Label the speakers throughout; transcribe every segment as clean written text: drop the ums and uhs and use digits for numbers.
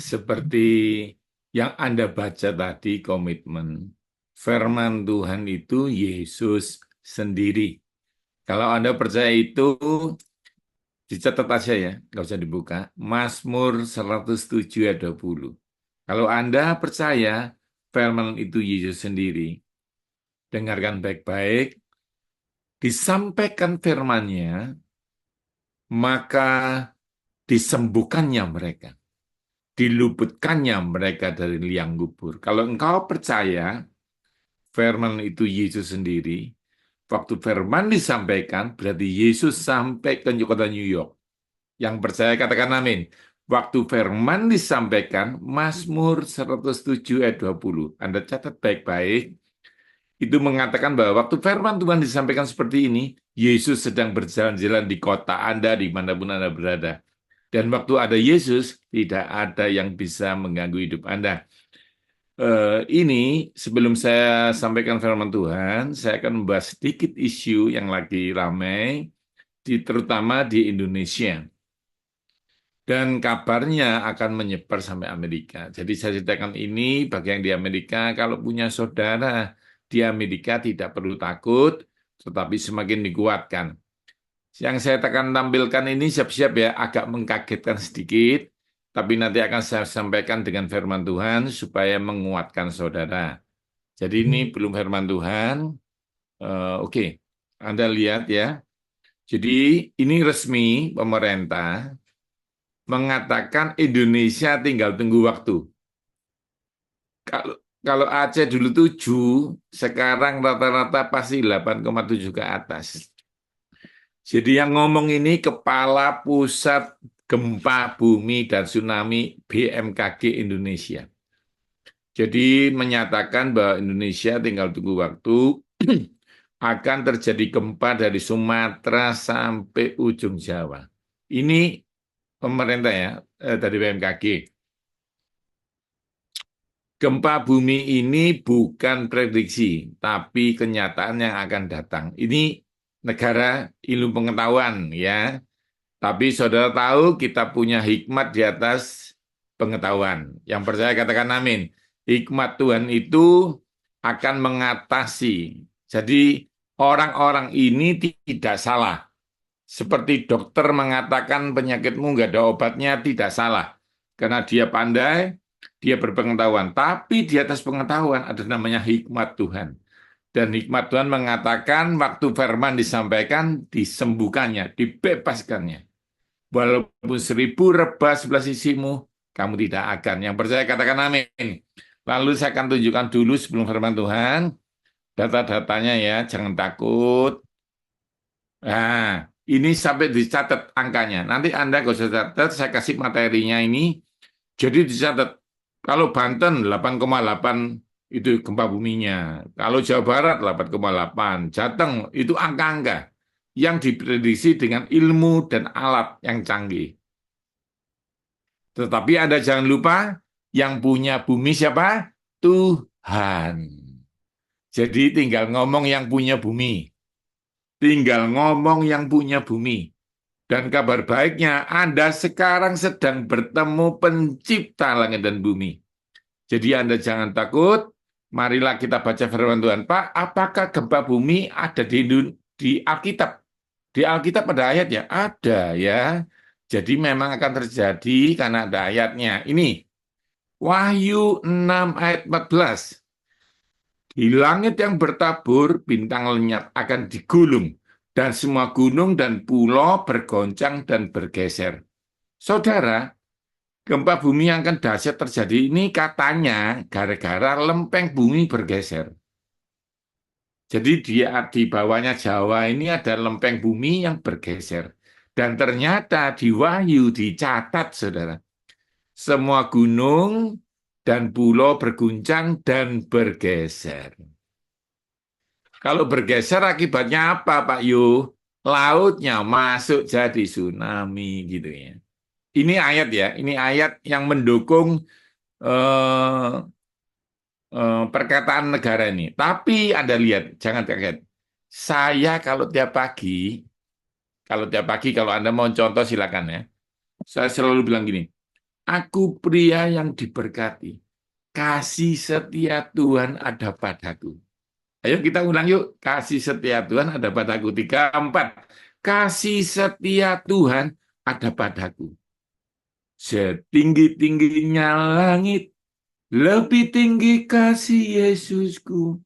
Speaker 1: seperti yang Anda baca tadi komitmen, firman Tuhan itu Yesus sendiri. Kalau Anda percaya itu, dicatat aja ya, nggak usah dibuka. Mazmur 107 ayat 20. Kalau Anda percaya firman itu Yesus sendiri, dengarkan baik-baik, disampaikan firman-Nya, maka disembuhkannya mereka, diluputkannya mereka dari liang kubur. Kalau engkau percaya firman itu Yesus sendiri, waktu firman disampaikan, berarti Yesus sampai ke kota New York. Yang percaya katakan amin. Waktu firman disampaikan, Mazmur 107 ayat 20. Anda catat baik-baik, itu mengatakan bahwa waktu firman Tuhan disampaikan seperti ini, Yesus sedang berjalan-jalan di kota Anda, dimanapun Anda berada. Dan waktu ada Yesus, tidak ada yang bisa mengganggu hidup Anda. Ini sebelum saya sampaikan firman Tuhan, saya akan membahas sedikit isu yang lagi ramai, terutama di Indonesia. Dan kabarnya akan menyebar sampai Amerika. Jadi saya ceritakan ini bagi yang di Amerika, kalau punya saudara di Amerika tidak perlu takut, tetapi semakin dikuatkan. Yang saya akan tampilkan ini siap-siap ya, agak mengkagetkan sedikit, tapi nanti akan saya sampaikan dengan firman Tuhan supaya menguatkan saudara. Jadi ini belum firman Tuhan. Oke, Anda lihat ya. Jadi ini resmi pemerintah mengatakan Indonesia tinggal tunggu waktu. Kalau kalau Aceh dulu 7, sekarang rata-rata pasti 8,7 ke atas. Jadi yang ngomong ini Kepala Pusat Gempa Bumi dan Tsunami BMKG Indonesia. Jadi menyatakan bahwa Indonesia tinggal tunggu waktu akan terjadi gempa dari Sumatera sampai ujung Jawa. Ini pemerintah ya, dari BMKG. Gempa bumi ini bukan prediksi, tapi kenyataan yang akan datang. Ini negara ilmu pengetahuan ya. Tapi saudara tahu kita punya hikmat di atas pengetahuan. Yang percaya katakan amin. Hikmat Tuhan itu akan mengatasi. Jadi orang-orang ini tidak salah. Seperti dokter mengatakan penyakitmu nggak ada obatnya, tidak salah. Karena dia pandai, dia berpengetahuan. Tapi di atas pengetahuan ada namanya hikmat Tuhan. Dan hikmat Tuhan mengatakan waktu firman disampaikan, disembuhkannya, dibebaskannya. Walaupun 1000 rebah sebelah sisimu, kamu tidak akan. Yang percaya katakan amin. Lalu saya akan tunjukkan dulu sebelum firman Tuhan, data-datanya ya, jangan takut. Nah, ini sampai dicatat angkanya. Nanti Anda gak usah catat, saya kasih materinya ini. Jadi dicatat, kalau Banten 8,8 itu gempa buminya. Kalau Jawa Barat 8,8, Jateng itu angka-angka yang diprediksi dengan ilmu dan alat yang canggih. Tetapi Anda jangan lupa, yang punya bumi siapa? Tuhan. Jadi tinggal ngomong yang punya bumi. Tinggal ngomong yang punya bumi. Dan kabar baiknya, Anda sekarang sedang bertemu pencipta langit dan bumi. Jadi Anda jangan takut, marilah kita baca firman Tuhan. Pak, apakah gempa bumi ada di Alkitab? Di Alkitab ada ayatnya? Ada ya. Jadi memang akan terjadi karena ada ayatnya. Ini, Wahyu 6 ayat 14. Di langit yang bertabur, bintang lenyap akan digulung, dan semua gunung dan pulau bergoncang dan bergeser. Saudara, gempa bumi yang akan dahsyat terjadi ini katanya gara-gara lempeng bumi bergeser. Jadi di bawahnya Jawa ini ada lempeng bumi yang bergeser. Dan ternyata di Wahyu dicatat, saudara. Semua gunung dan pulau berguncang dan bergeser. Kalau bergeser akibatnya apa, Pak Yu? Lautnya masuk jadi tsunami gitu ya. Ini ayat ya, ini ayat yang mendukung eh, perkataan negara ini. Tapi Anda lihat, jangan kaget. Saya kalau tiap pagi kalau Anda mau contoh silakan ya. Saya selalu bilang gini, Aku pria yang diberkati. Kasih setia Tuhan ada padaku. Ayo kita ulang yuk. Kasih setia Tuhan ada padaku. 3, 4. Kasih setia Tuhan ada padaku. Setinggi-tingginya langit, lebih tinggi kasih Yesusku.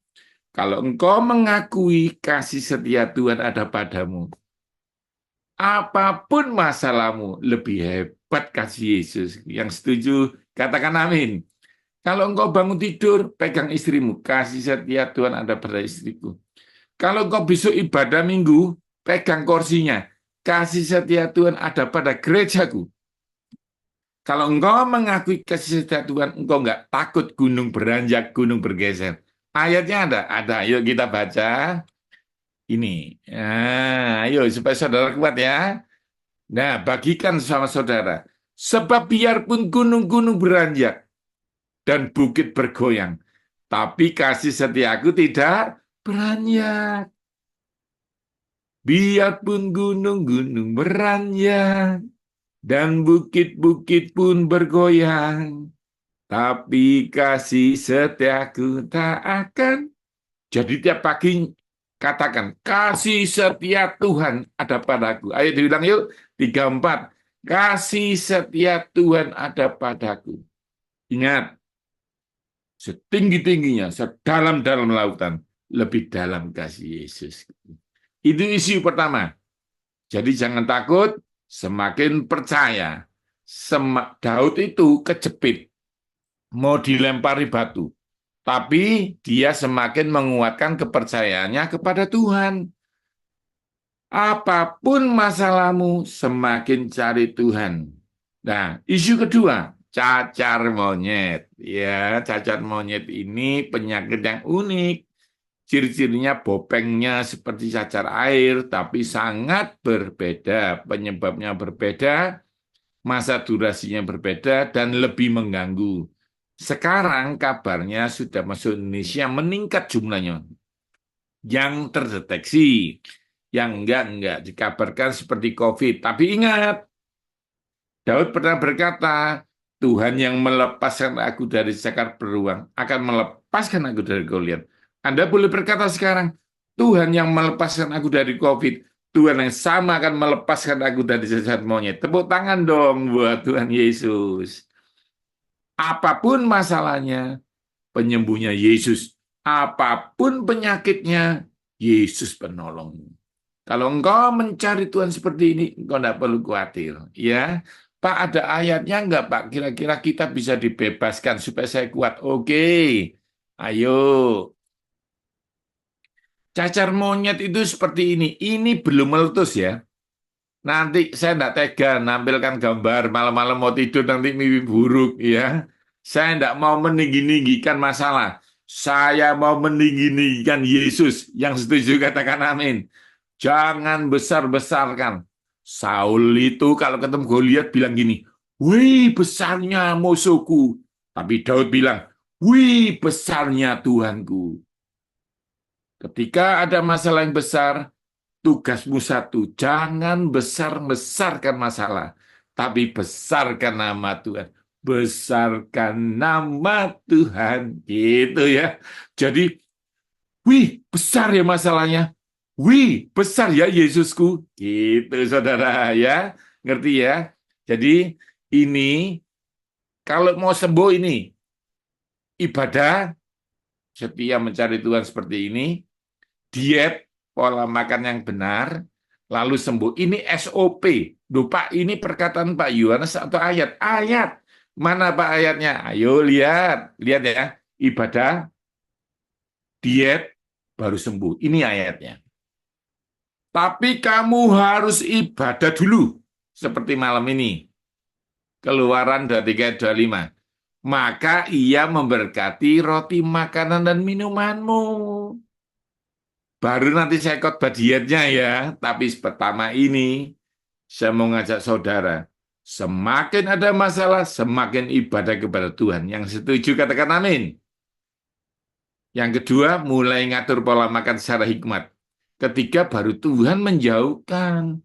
Speaker 1: Kalau engkau mengakui kasih setia Tuhan ada padamu, apapun masalahmu, lebih hebat kasih Yesus. Yang setuju, katakan amin. Kalau engkau bangun tidur, pegang istrimu. Kasih setia Tuhan ada pada istriku. Kalau engkau besok ibadah minggu, pegang kursinya. Kasih setia Tuhan ada pada gerejaku. Kalau engkau mengakui kasih setia Tuhan, engkau nggak takut gunung beranjak, gunung bergeser. Ayatnya ada? Ada. Yuk kita baca. Ini. Nah, ayo supaya saudara kuat ya. Nah, bagikan sama saudara. Sebab biarpun gunung-gunung beranjak dan bukit bergoyang, tapi kasih setiaku tidak beranjak. Biarpun gunung-gunung beranjak dan bukit-bukit pun bergoyang, tapi kasih setiaku tak akan. Jadi tiap pagi katakan, kasih setia Tuhan ada padaku. Ayo diulang yuk, 3, 4. Kasih setia Tuhan ada padaku. Ingat, setinggi-tingginya, sedalam-dalam lautan, lebih dalam kasih Yesus. Itu isu pertama. Jadi jangan takut, semakin percaya. Daud itu kejepit, mau dilempari batu. Tapi dia semakin menguatkan kepercayaannya kepada Tuhan. Apapun masalahmu, semakin cari Tuhan. Nah, isu kedua, cacar monyet. Ya, cacar monyet ini penyakit yang unik. Ciri-cirinya bopengnya seperti cacar air, tapi sangat berbeda. Penyebabnya berbeda, masa durasinya berbeda, dan lebih mengganggu. Sekarang kabarnya sudah masuk Indonesia meningkat jumlahnya. Yang terdeteksi, yang enggak dikabarkan seperti COVID. Tapi ingat, Daud pernah berkata, Tuhan yang melepaskan aku dari cakar beruang akan melepaskan aku dari Goliat. Anda boleh berkata sekarang, Tuhan yang melepaskan aku dari COVID, Tuhan yang sama akan melepaskan aku dari cacar monyet. Tepuk tangan dong buat Tuhan Yesus. Apapun masalahnya, penyembuhnya Yesus. Apapun penyakitnya, Yesus penolongmu. Kalau engkau mencari Tuhan seperti ini, engkau tidak perlu khawatir. Ya, Pak, ada ayatnya enggak, Pak? Kira-kira kita bisa dibebaskan supaya saya kuat. Oke, ayo. Cacar monyet itu seperti ini. Ini belum meletus ya. Nanti saya tidak tega nampilkan gambar malam-malam mau tidur nanti mimpi buruk ya. Saya tidak mau meninggi-ninggikan masalah. Saya mau meninggi-ninggikan Yesus. Yang setuju katakan amin. Jangan besar-besarkan. Saul itu kalau ketemu Goliat bilang gini, wih besarnya musuhku. Tapi Daud bilang, wih besarnya Tuhanku. Ketika ada masalah yang besar, tugasmu satu, jangan besar-besarkan masalah, tapi besarkan nama Tuhan. Besarkan nama Tuhan, gitu ya. Jadi, wih, besar ya masalahnya. Wih, besar ya Yesusku. Gitu, saudara ya. Ngerti ya? Jadi, ini, kalau mau sembuh ini, ibadah, setia mencari Tuhan seperti ini, diet, pola makan yang benar, lalu sembuh. Ini SOP. Duh, Pak, ini perkataan Pak Yohanes atau ayat? Ayat. Mana Pak ayatnya? Ayo lihat. Lihat ya. Ibadah, diet, baru sembuh. Ini ayatnya. Tapi kamu harus ibadah dulu. Seperti malam ini. Keluaran 23:25. Maka ia memberkati roti makanan dan minumanmu. Baru nanti saya khotbah dietnya ya. Tapi pertama ini, saya mau ngajak saudara. Semakin ada masalah, semakin ibadah kepada Tuhan. Yang setuju katakan amin. Yang kedua, mulai ngatur pola makan secara hikmat. Ketiga, baru Tuhan menjauhkan.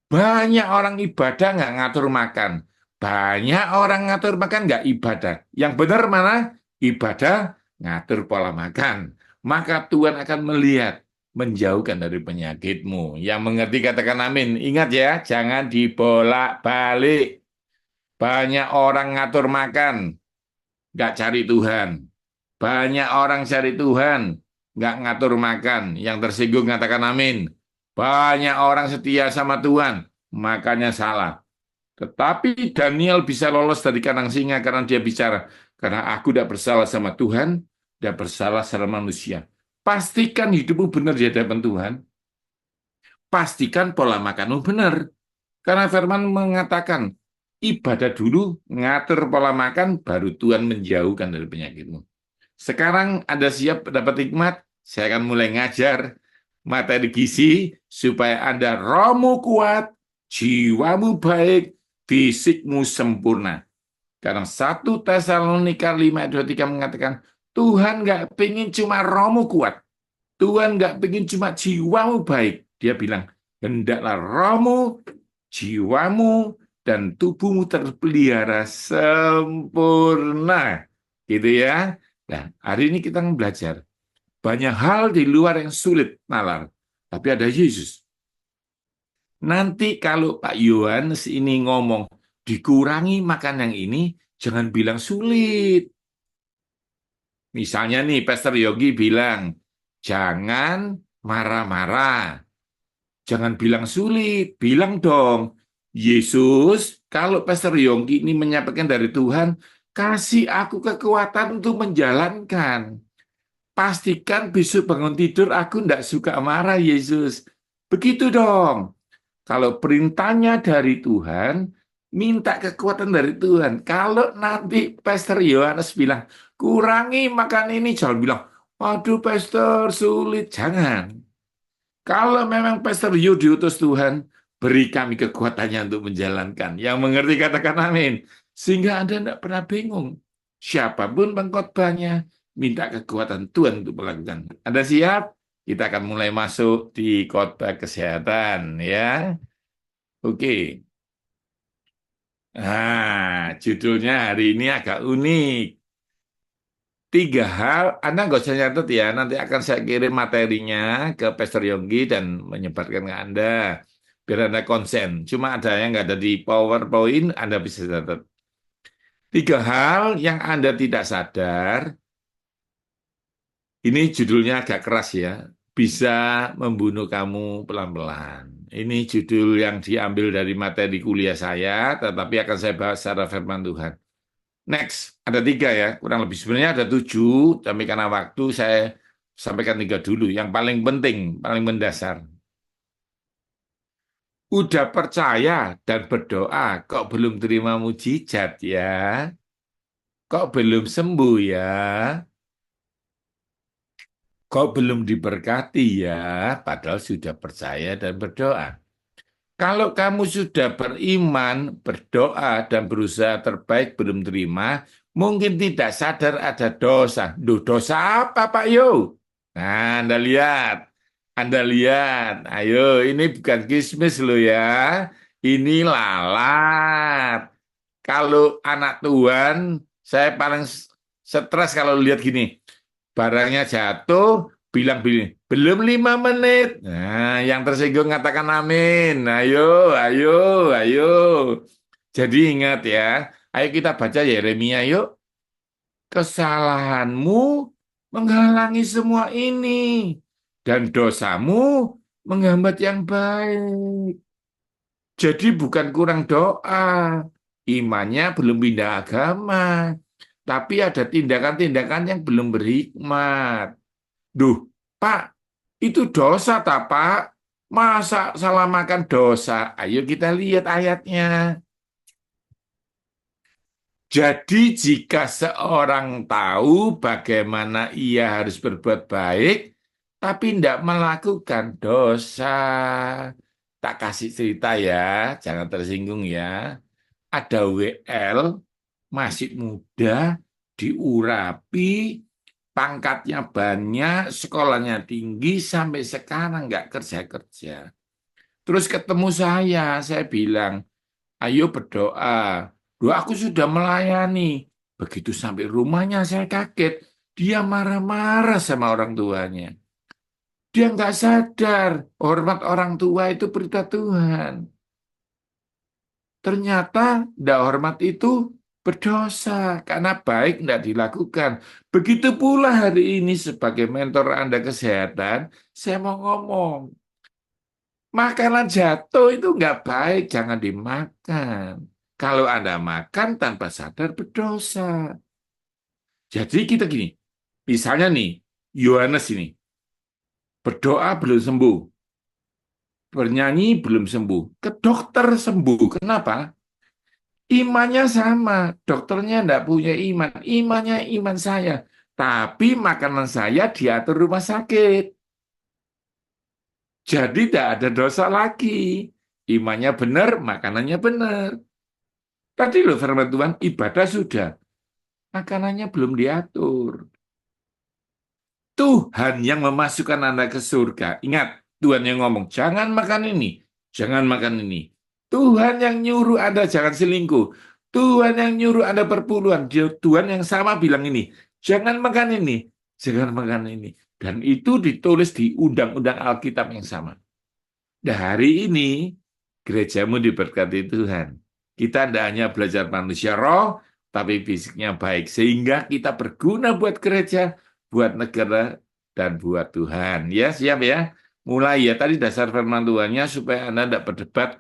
Speaker 1: Banyak orang ibadah nggak ngatur makan. Banyak orang ngatur makan nggak ibadah. Yang benar mana? Ibadah ngatur pola makan. Maka Tuhan akan melihat, menjauhkan dari penyakitmu. Yang mengerti katakan amin. Ingat ya, jangan dibolak-balik. Banyak orang ngatur makan, nggak cari Tuhan. Banyak orang cari Tuhan, nggak ngatur makan. Yang tersinggung katakan amin. Banyak orang setia sama Tuhan, makanya salah. Tetapi Daniel bisa lolos dari kandang singa karena dia bicara, karena aku tidak bersalah sama Tuhan, tidak bersalah sama manusia. Pastikan hidupmu benar di hadapan Tuhan. Pastikan pola makanmu benar. Karena firman mengatakan, ibadah dulu, ngatur pola makan, baru Tuhan menjauhkan dari penyakitmu. Sekarang Anda siap dapat hikmat? Saya akan mulai ngajar materi gizi supaya Anda rohmu kuat, jiwamu baik, fisikmu sempurna. Karena 1 Tesalonika 5:23 mengatakan, Tuhan nggak pengen cuma rohmu kuat. Tuhan nggak pengen cuma jiwamu baik. Dia bilang, hendaklah rohmu, jiwamu, dan tubuhmu terpelihara sempurna. Gitu ya. Nah, hari ini kita belajar. Banyak hal di luar yang sulit, nalar. Tapi ada Yesus. Nanti kalau Pak Yohanes ini ngomong, dikurangi makan yang ini, jangan bilang sulit. Misalnya nih, Pastor Yogi bilang, jangan marah-marah. Jangan bilang sulit, bilang dong, Yesus, kalau Pastor Yogi ini menyampaikan dari Tuhan, kasih aku kekuatan untuk menjalankan. Pastikan besok bangun tidur aku tidak suka marah, Yesus. Begitu dong. Kalau perintahnya dari Tuhan, minta kekuatan dari Tuhan. Kalau nanti Pastor Yohanes bilang, kurangi makan ini, jangan bilang, waduh Pastor, sulit. Jangan. Kalau memang Pastor Yu diutus Tuhan, beri kami kekuatannya untuk menjalankan. Yang mengerti katakan amin. Sehingga Anda tidak pernah bingung. Siapapun pengkhotbahnya, minta kekuatan Tuhan untuk melakukan. Anda siap? Kita akan mulai masuk di khotbah kesehatan, ya. Oke. Nah, judulnya hari ini agak unik. 3 hal, Anda nggak usah nyatet ya, nanti akan saya kirim materinya ke Pastor Yonggi dan menyebarkan ke Anda, biar Anda konsen. Cuma ada yang nggak ada di PowerPoint, Anda bisa catat. 3 hal yang Anda tidak sadar, ini judulnya agak keras ya, bisa membunuh kamu pelan-pelan. Ini judul yang diambil dari materi kuliah saya, tetapi akan saya bahas secara firman Tuhan. Next, ada 3 ya, kurang lebih. Sebenarnya ada 7, tapi karena waktu saya sampaikan 3 dulu. Yang paling penting, paling mendasar. Udah percaya dan berdoa, kok belum terima mujizat ya? Kok belum sembuh ya? Kok belum diberkati ya? Padahal sudah percaya dan berdoa. Kalau kamu sudah beriman, berdoa, dan berusaha terbaik belum terima, mungkin tidak sadar ada dosa. Duh, dosa apa Pak Yo? Nah, Anda lihat. Anda lihat. Ayo, ini bukan kismis loh ya. Ini lalat. Kalau anak Tuhan, saya paling stres kalau lihat gini. Barangnya jatuh, bilang belum 5 menit. Nah, yang tersinggung katakan amin. Ayo, ayo, ayo. Jadi ingat ya, ayo kita baca Yeremia yuk. Kesalahanmu menghalangi semua ini, dan dosamu menghambat yang baik. Jadi bukan kurang doa, imannya belum pindah agama, tapi ada tindakan-tindakan yang belum berhikmat. Duh, Pak, itu dosa tak, Pak? Masa salah makan dosa? Ayo kita lihat ayatnya. Jadi jika seorang tahu bagaimana ia harus berbuat baik, tapi tidak melakukan dosa. Tak kasih cerita ya, jangan tersinggung ya. Ada WL, masih muda, diurapi, pangkatnya banyak, sekolahnya tinggi, sampai sekarang nggak kerja-kerja. Terus ketemu saya bilang, ayo berdoa. Loh, aku sudah melayani. Begitu sampai rumahnya saya kaget. Dia marah-marah sama orang tuanya. Dia nggak sadar hormat orang tua itu perintah Tuhan. Ternyata tidak hormat itu berdosa karena baik tidak dilakukan. Begitu pula hari ini sebagai mentor Anda kesehatan, saya mau ngomong, makanan jatuh itu nggak baik, jangan dimakan. Kalau Anda makan tanpa sadar berdosa. Jadi kita gini, misalnya nih, Yohanes ini berdoa belum sembuh, bernyanyi belum sembuh, ke dokter sembuh. Kenapa? Imannya sama, dokternya enggak punya iman. Imannya iman saya. Tapi makanan saya diatur rumah sakit. Jadi tidak ada dosa lagi. Imannya benar, makanannya benar. Tadi loh firman Tuhan, ibadah sudah. Makanannya belum diatur. Tuhan yang memasukkan Anda ke surga. Ingat, Tuhan yang ngomong, jangan makan ini, jangan makan ini. Tuhan yang nyuruh Anda jangan selingkuh. Tuhan yang nyuruh Anda perpuluhan. Tuhan yang sama bilang ini, jangan makan ini, jangan makan ini. Dan itu ditulis di undang-undang Alkitab yang sama. Nah, hari ini gerejamu diberkati Tuhan. Kita tidak hanya belajar manusia roh, tapi fisiknya baik. Sehingga kita berguna buat gereja, buat negara, dan buat Tuhan. Ya, siap ya. Mulai ya, tadi dasar firman Tuhannya supaya Anda tidak berdebat.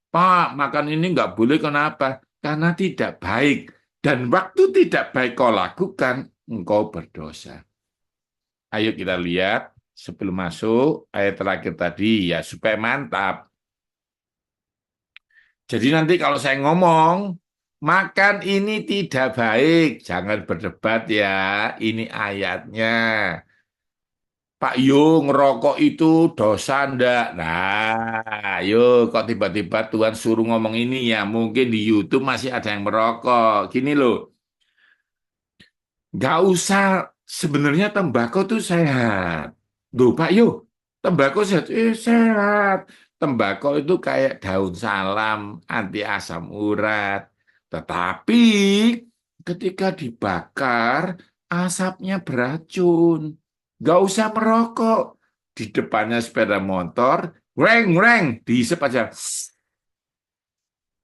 Speaker 1: Pak, makan ini nggak boleh, kenapa? Karena tidak baik. Dan waktu tidak baik kau lakukan, engkau berdosa. Ayo kita lihat sebelum masuk ayat terakhir tadi ya supaya mantap. Jadi nanti kalau saya ngomong makan ini tidak baik, jangan berdebat ya. Ini ayatnya. Pak Yo ngerokok itu dosa ndak? Nah, yo kok tiba-tiba Tuhan suruh ngomong ini ya. Mungkin di YouTube masih ada yang merokok. Gini loh, nggak usah, sebenarnya tembakau itu sehat. Duh, Pak Yo, tembakau sehat. Sehat. Tembakau itu kayak daun salam, anti asam urat. Tetapi ketika dibakar, asapnya beracun. Nggak usah merokok. Di depannya sepeda motor, reng, reng, dihisap aja.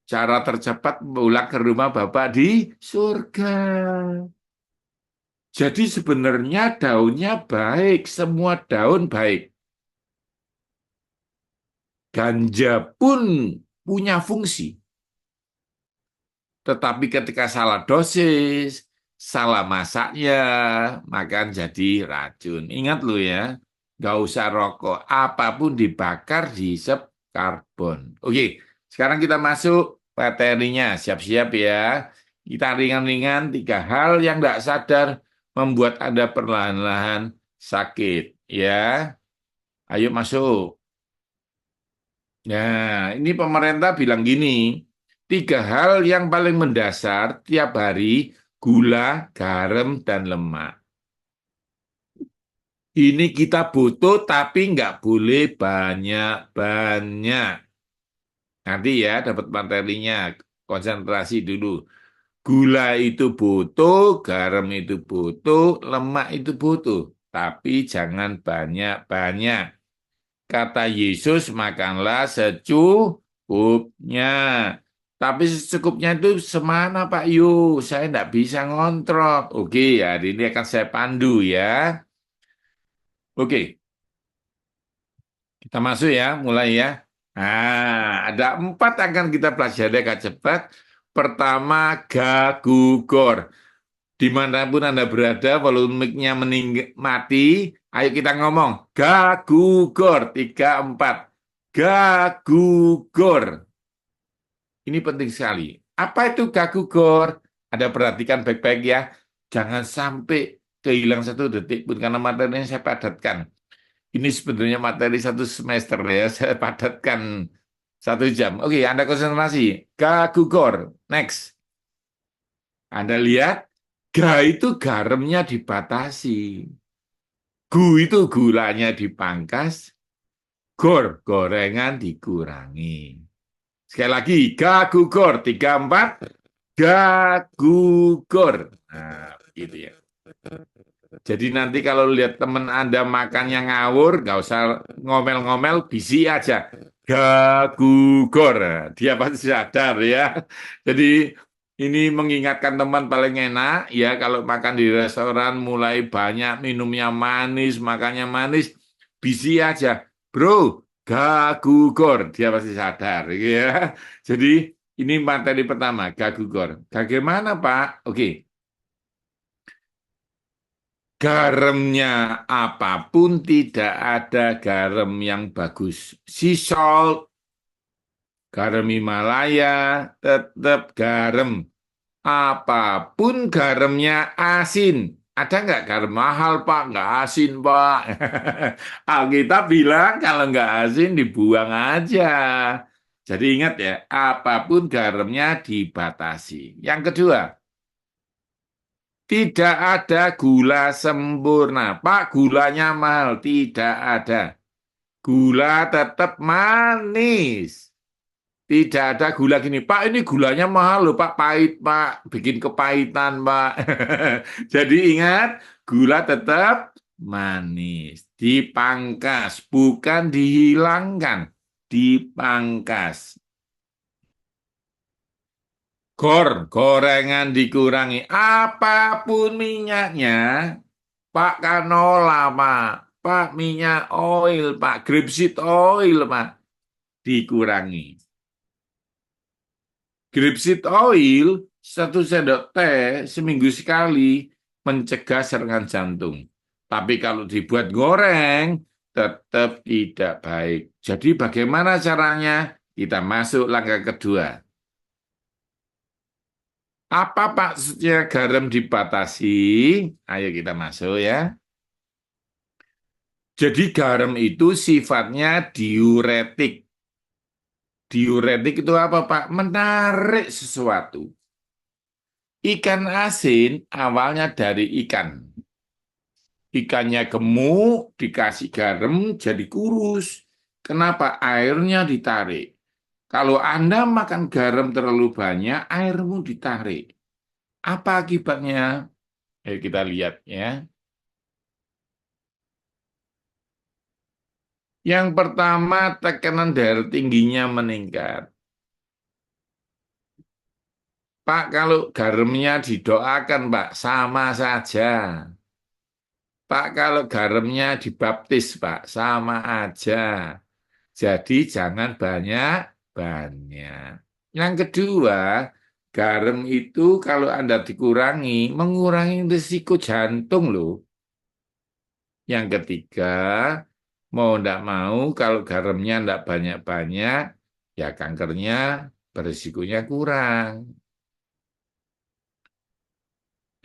Speaker 1: Cara tercepat pulang ke rumah Bapak di surga. Jadi sebenarnya daunnya baik, semua daun baik. Ganja pun punya fungsi, tetapi ketika salah dosis, salah masaknya, maka jadi racun. Ingat lu ya, nggak usah rokok, apapun dibakar dihisap karbon. Oke, sekarang kita masuk materinya, siap-siap ya. Kita ringan-ringan, tiga hal yang nggak sadar membuat Anda perlahan-lahan sakit. Ya, ayo masuk. Nah, ini pemerintah bilang gini, tiga hal yang paling mendasar tiap hari, gula, garam, dan lemak. Ini kita butuh, tapi nggak boleh banyak-banyak. Nanti ya, dapat materinya, konsentrasi dulu. Gula itu butuh, garam itu butuh, lemak itu butuh. Tapi jangan banyak-banyak. Kata Yesus, makanlah secukupnya. Tapi secukupnya itu semana Pak Yu? Saya tidak bisa ngontrol. Oke, hari ini akan saya pandu ya. Oke, kita masuk ya, mulai ya. Nah, ada empat akan kita pelajari agak cepat. Pertama, gagugor. Dimanapun Anda berada, volumenya mati, ayo kita ngomong. Gagugor, tiga, empat. Gagugor. Ini penting sekali. Apa itu gagugor? Ada perhatikan baik-baik ya. Jangan sampai kehilang satu detik pun, karena materinya saya padatkan. Ini sebenarnya materi satu semester ya, saya padatkan 1 jam. Oke, Anda konsentrasi. Gagugor. Next. Anda lihat, ga itu garamnya dibatasi. Gu itu gulanya dipangkas, gor gorengan dikurangi. Sekali lagi, ga gugor, 3, 4. Gagugor. Nah, gitu ya. Jadi nanti kalau lihat teman Anda makannya ngawur, nggak usah ngomel-ngomel, bisi aja. Gagugor. Nah, dia pasti sadar ya. Jadi ini mengingatkan teman paling enak ya kalau makan di restoran mulai banyak minumnya manis, makannya manis, bisi aja. Bro, gagugor. Dia pasti sadar ya. Jadi ini materi pertama, gagugor. Bagaimana Pak? Oke. Garamnya apapun tidak ada garam yang bagus. Sea salt, garam Himalaya, tetap garam. Apapun garamnya asin. Ada nggak garam mahal, Pak? Nggak asin, Pak. Alkitab bilang kalau nggak asin dibuang aja. Jadi ingat ya, apapun garamnya dibatasi. Yang kedua, tidak ada gula sempurna. Pak, gulanya mahal. Tidak ada. Gula tetap manis. Tidak ada gula gini. Pak, ini gulanya mahal loh, Pak. Pahit, Pak. Bikin kepahitan, Pak. Jadi ingat, gula tetap manis. Dipangkas, bukan dihilangkan. Dipangkas. Gorengan dikurangi. Apapun minyaknya, Pak canola, Pak. Pak minyak oil, Pak. Grapeseed oil, Pak. Dikurangi. Grapeseed oil, 1 sendok teh seminggu sekali mencegah serangan jantung. Tapi kalau dibuat goreng, tetap tidak baik. Jadi bagaimana caranya? Kita masuk langkah kedua. Apa maksudnya garam dibatasi? Ayo kita masuk ya. Jadi garam itu sifatnya diuretik. Diuretik itu apa, Pak? Menarik sesuatu. Ikan asin awalnya dari ikan. Ikannya gemuk, dikasih garam, jadi kurus. Kenapa? Airnya ditarik. Kalau Anda makan garam terlalu banyak, airmu ditarik. Apa akibatnya? Ayo kita lihat ya. Yang pertama, tekanan darah tingginya meningkat. Pak, kalau garamnya didoakan, Pak, sama saja. Pak, kalau garamnya dibaptis, Pak, sama aja. Jadi jangan banyak-banyak. Yang kedua, garam itu kalau Anda dikurangi, mengurangi risiko jantung loh. Yang ketiga, mau tidak mau kalau garamnya tidak banyak-banyak, ya kankernya berisikonya kurang.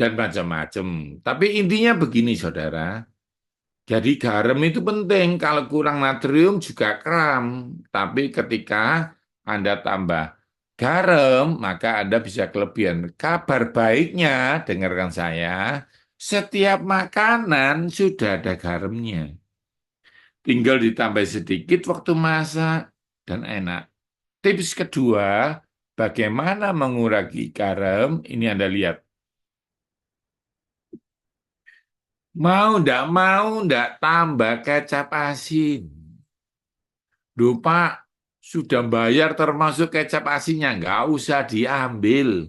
Speaker 1: Dan macam-macam. Tapi intinya begini, saudara. Jadi garam itu penting. Kalau kurang natrium juga kram. Tapi ketika Anda tambah garam, maka Anda bisa kelebihan. Kabar baiknya, dengarkan saya, setiap makanan sudah ada garamnya. Tinggal ditambah sedikit waktu masak dan enak. Tips kedua, bagaimana mengurangi garam? Ini Anda lihat. Mau, ndak tambah kecap asin. Duh, Pak, sudah bayar termasuk kecap asinnya, nggak usah diambil.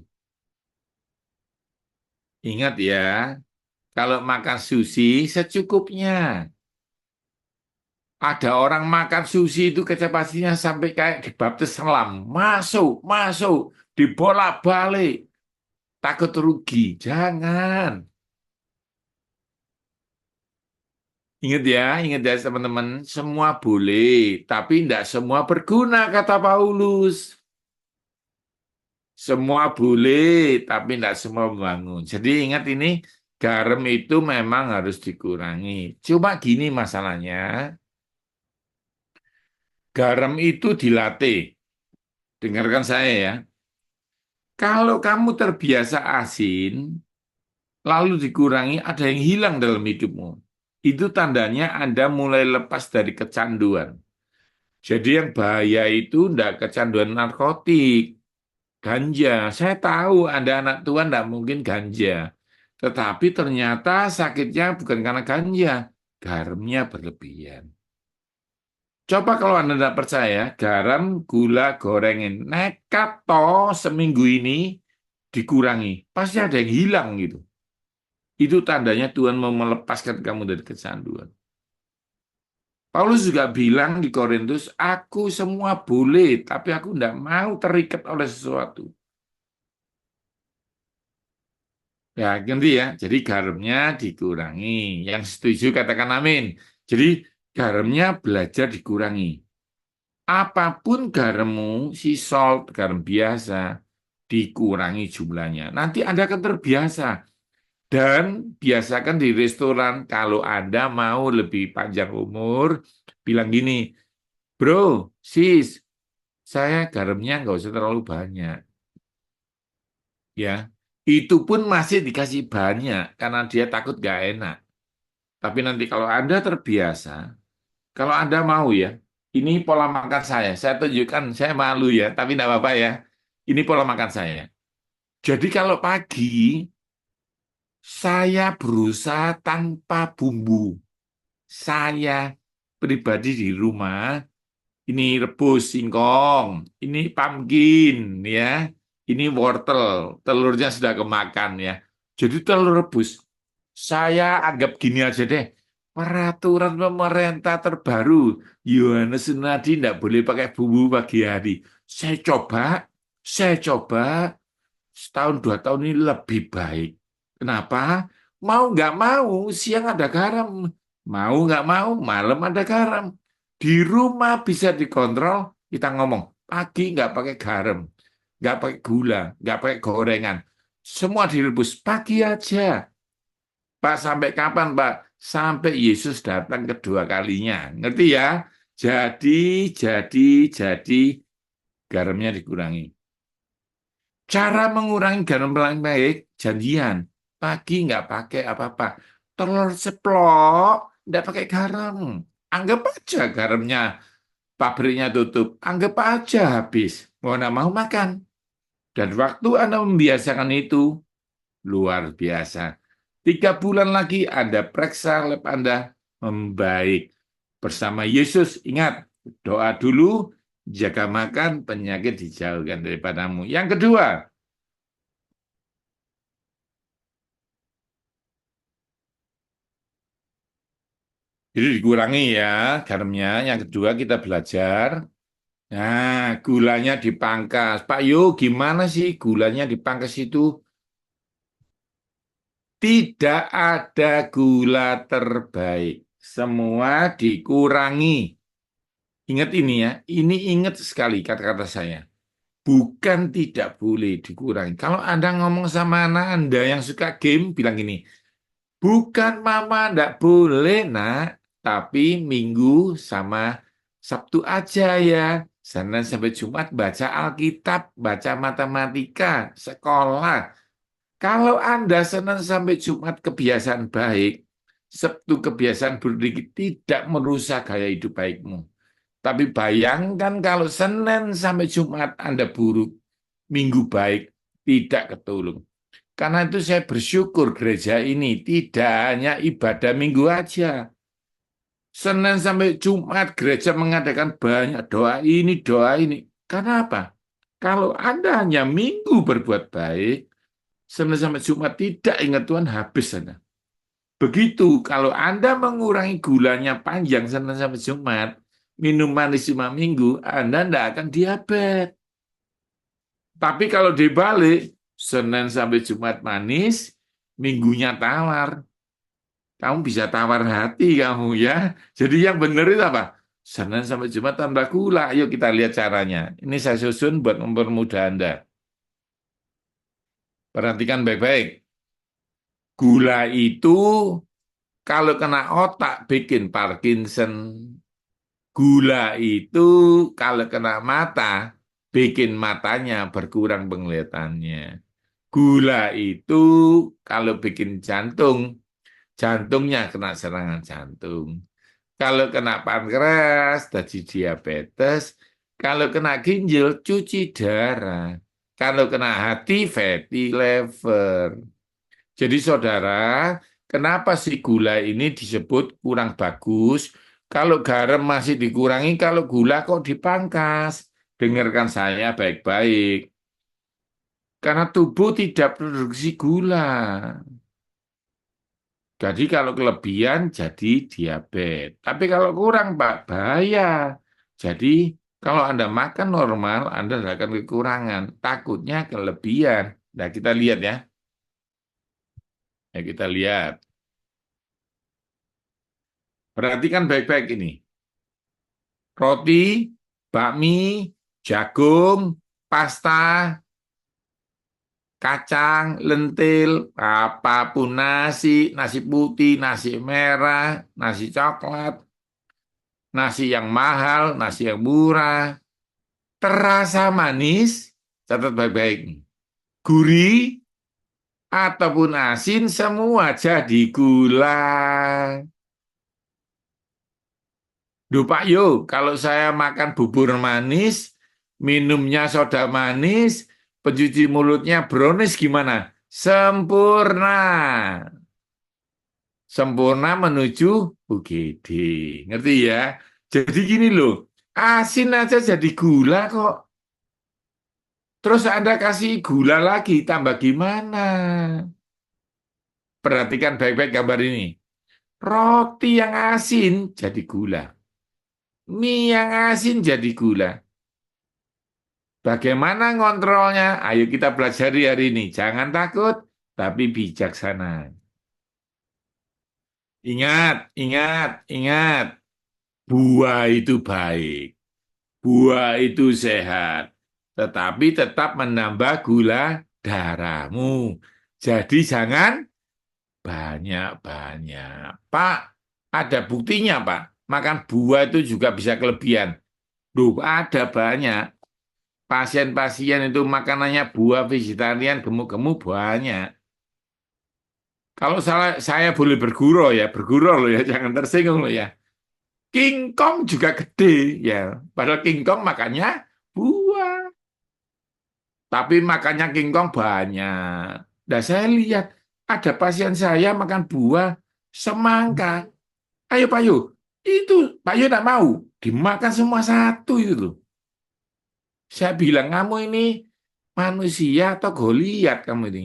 Speaker 1: Ingat ya, kalau makan sushi secukupnya. Ada orang makan sushi itu kecap asinnya sampai kayak dibaptis selam. Masuk, masuk, dibolak-balik. Takut rugi, jangan. Ingat ya teman-teman, semua boleh, tapi tidak semua berguna, kata Paulus. Semua boleh, tapi tidak semua membangun. Jadi ingat ini, garam itu memang harus dikurangi. Cuma gini masalahnya, garam itu dilatih. Dengarkan saya ya. Kalau kamu terbiasa asin, lalu dikurangi, ada yang hilang dalam hidupmu. Itu tandanya Anda mulai lepas dari kecanduan. Jadi yang bahaya itu tidak kecanduan narkotik. Ganja. Saya tahu Anda anak Tuhan tidak mungkin ganja. Tetapi ternyata sakitnya bukan karena ganja. Garamnya berlebihan. Coba kalau Anda tidak percaya, garam, gula, gorengin. Nekat toh seminggu ini dikurangi. Pasti ada yang hilang gitu. Itu tandanya Tuhan mau melepaskan kamu dari kecanduan. Paulus juga bilang di Korintus, aku semua boleh, tapi aku tidak mau terikat oleh sesuatu. Ya, ganti ya. Jadi garamnya dikurangi. Yang setuju katakan amin. Jadi garamnya belajar dikurangi. Apapun garammu, sea salt, garam biasa, dikurangi jumlahnya. Nanti Anda akan terbiasa. Dan biasakan di restoran, kalau Anda mau lebih panjang umur, bilang gini, bro, sis, saya garamnya nggak usah terlalu banyak. Ya, itu pun masih dikasih banyak karena dia takut nggak enak. Tapi nanti kalau Anda terbiasa, kalau Anda mau ya, ini pola makan saya. Saya tunjukkan, saya malu ya, tapi tidak apa-apa ya. Ini pola makan saya. Jadi kalau pagi, saya berusaha tanpa bumbu. Saya pribadi di rumah, ini rebus singkong, ini pumpkin ya, ini wortel, telurnya sudah kemakan ya. Jadi telur rebus. Saya anggap gini aja deh, peraturan pemerintah terbaru, Yohanes Sunadi tidak boleh pakai bumbu pagi hari. Saya coba, saya coba, setahun 2 tahun ini lebih baik. Kenapa? Mau nggak mau, siang ada garam. Mau nggak mau, malam ada garam. Di rumah bisa dikontrol, kita ngomong, pagi nggak pakai garam, nggak pakai gula, nggak pakai gorengan. Semua direbus pagi aja. Pak, sampai kapan, Pak? Sampai Yesus datang kedua kalinya. Ngerti ya? Jadi, jadi, jadi, garamnya dikurangi. Cara mengurangi garam paling baik, janjian. Pagi nggak pakai apa-apa. Telur ceplok, nggak pakai garam. Anggap aja garamnya, pabriknya tutup. Anggap aja habis. Mau nggak mau makan. Dan waktu Anda membiasakan itu, luar biasa. 3 bulan lagi Anda periksa lab Anda membaik. Bersama Yesus, ingat, doa dulu, jaga makan, penyakit dijauhkan daripadamu. Yang kedua, jadi dikurangi ya garamnya. Yang kedua kita belajar. Nah, gulanya dipangkas. Pak Yo, gimana sih gulanya dipangkas itu? Tidak ada gula terbaik. Semua dikurangi. Ingat ini ya, ini ingat sekali kata-kata saya. Bukan tidak boleh dikurangi. Kalau Anda ngomong sama anak Anda yang suka game, bilang gini, bukan mama tidak boleh nak, tapi Minggu sama Sabtu aja ya. Senin sampai Jumat baca Alkitab, baca matematika, sekolah. Kalau Anda Senin sampai Jumat kebiasaan baik, Sabtu kebiasaan buruk tidak merusak gaya hidup baikmu. Tapi bayangkan kalau Senin sampai Jumat Anda buruk, Minggu baik, tidak ketulung. Karena itu saya bersyukur gereja ini tidak hanya ibadah Minggu aja. Senin sampai Jumat gereja mengadakan banyak doa ini, doa ini. Karena apa? Kalau Anda hanya Minggu berbuat baik, Senin sampai Jumat tidak ingat Tuhan, habis Anda. Begitu, kalau Anda mengurangi gulanya panjang Senin sampai Jumat, minum manis 5 minggu, Anda tidak akan diabetes. Tapi kalau dibalik, Senin sampai Jumat manis, Minggunya tawar. Kamu bisa tawar hati kamu ya. Jadi yang benar itu apa? Senin sampai Jumat tanpa gula. Ayo kita lihat caranya. Ini saya susun buat mempermudah Anda. Perhatikan baik-baik. Gula itu kalau kena otak bikin Parkinson. Gula itu kalau kena mata bikin matanya berkurang penglihatannya. Gula itu kalau bikin jantung, jantungnya kena serangan jantung. Kalau kena pankreas, jadi diabetes. Kalau kena ginjal, cuci darah. Kalau kena hati, fatty liver. Jadi saudara, kenapa sih gula ini disebut kurang bagus? Kalau garam masih dikurangi, kalau gula kok dipangkas? Dengarkan saya baik-baik. Karena tubuh tidak produksi gula. Jadi kalau kelebihan jadi diabetes. Tapi kalau kurang, Pak, bahaya. Jadi kalau Anda makan normal, Anda akan kekurangan. Takutnya kelebihan. Nah, kita lihat ya. Ya, kita lihat. Perhatikan baik-baik ini. Roti, bakmi, jagung, pasta, kacang, lentil, apapun nasi, nasi putih, nasi merah, nasi coklat, nasi yang mahal, nasi yang murah, terasa manis, catat baik-baik nih. Gurih ataupun asin semua jadi gula. Duh Pak Yo, kalau saya makan bubur manis, minumnya soda manis, pencuci mulutnya brownies gimana? Sempurna. Sempurna menuju UGD. Ngerti ya? Jadi gini loh, asin aja jadi gula kok. Terus Anda kasih gula lagi, tambah gimana? Perhatikan baik-baik gambar ini. Roti yang asin jadi gula. Mie yang asin jadi gula. Bagaimana ngontrolnya? Ayo kita pelajari hari ini. Jangan takut, tapi bijaksana. Ingat, ingat, ingat. Buah itu baik. Buah itu sehat. Tetapi tetap menambah gula darahmu. Jadi jangan banyak-banyak. Pak, ada buktinya, Pak. Makan buah itu juga bisa kelebihan. Duh, ada banyak. Pasien-pasien itu makanannya buah vegetarian, gemuk-gemuk banyak. Kalau saya boleh bergurau ya, bergurau loh ya, jangan tersinggung loh ya. King Kong juga gede ya. Padahal King Kong makannya buah. Tapi makannya King Kong banyak. Dan saya lihat ada pasien saya makan buah semangka. Ayo Pak Yu, itu Pak Yu tidak mau. Dimakan semua satu itu loh. Saya bilang kamu ini manusia atau Goliat kamu ini.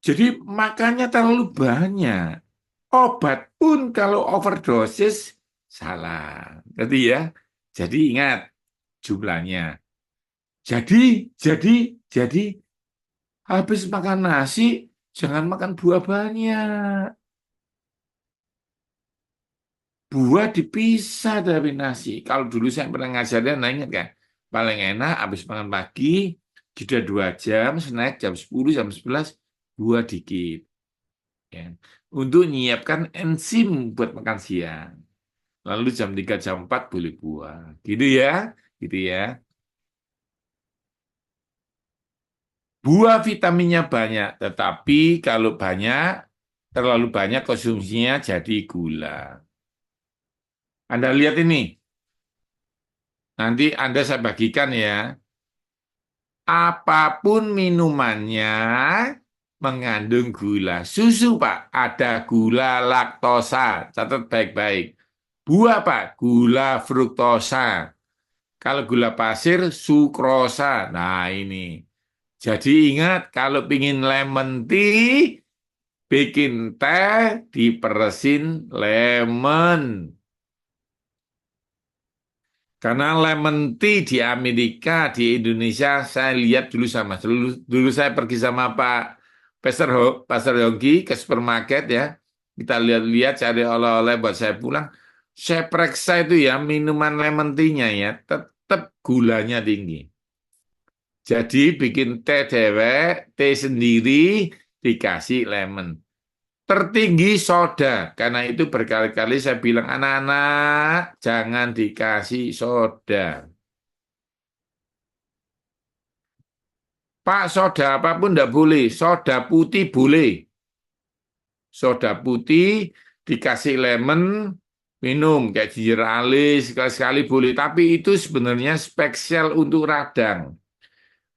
Speaker 1: Jadi makannya terlalu banyak. Obat pun kalau overdosis salah. Jadi ya. Jadi ingat jumlahnya. Jadi, jadi, jadi habis makan nasi jangan makan buah banyak. Buah dipisah dari nasi. Kalau dulu saya pernah ngajarnya, nah ingat kan? Paling enak habis makan pagi, jeda 2 jam, snack jam 10, jam 11, buah dikit. Ya. Untuk menyiapkan enzim buat makan siang. Lalu jam 3 jam 4 boleh buah. Gitu ya. Gitu ya. Buah vitaminnya banyak, tetapi kalau banyak, terlalu banyak konsumsinya jadi gula. Anda lihat ini, nanti Anda saya bagikan ya. Apapun minumannya mengandung gula. Susu, Pak, ada gula laktosa. Catat baik-baik. Buah, Pak, gula fruktosa. Kalau gula pasir, sukrosa. Nah, ini. Jadi ingat, kalau pingin lemon tea, bikin teh, diperesin lemon. Karena lemon tea di Amerika, di Indonesia, saya lihat dulu sama. Dulu saya pergi sama Pak Pastor Yogi ke supermarket ya. Kita lihat-lihat cari oleh-oleh buat saya pulang. Saya periksa itu ya, minuman lemon tea-nya ya, tetap gulanya tinggi. Jadi bikin teh dewek, teh sendiri, dikasih lemon. Tertinggi soda, karena itu berkali-kali saya bilang, anak-anak, jangan dikasih soda. Pak, soda apapun tidak boleh, soda putih boleh. Soda putih dikasih lemon, minum, kayak ginger alis, sekali-sekali boleh. Tapi itu sebenarnya spesial untuk radang.